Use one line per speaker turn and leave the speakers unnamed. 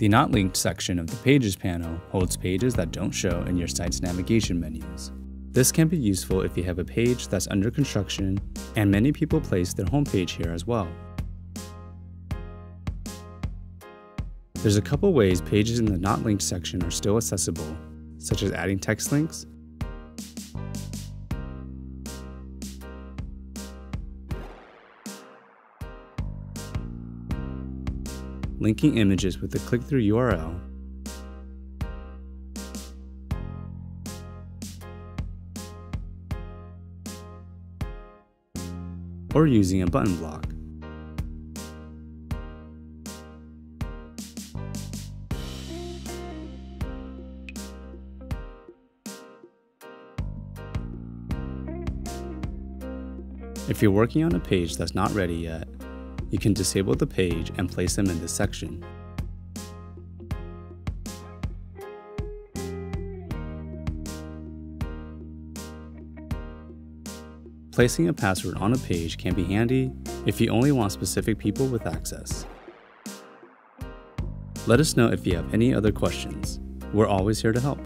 The Not Linked section of the Pages panel holds pages that don't show in your site's navigation menus. This can be useful if you have a page that's under construction, and many people place their homepage here as well. There's a couple ways pages in the Not Linked section are still accessible, such as adding text links, linking images with a click-through URL, or using a button block. If you're working on a page that's not ready yet, you can disable the page and place them in this section. Placing a password on a page can be handy if you only want specific people with access. Let us know if you have any other questions. We're always here to help.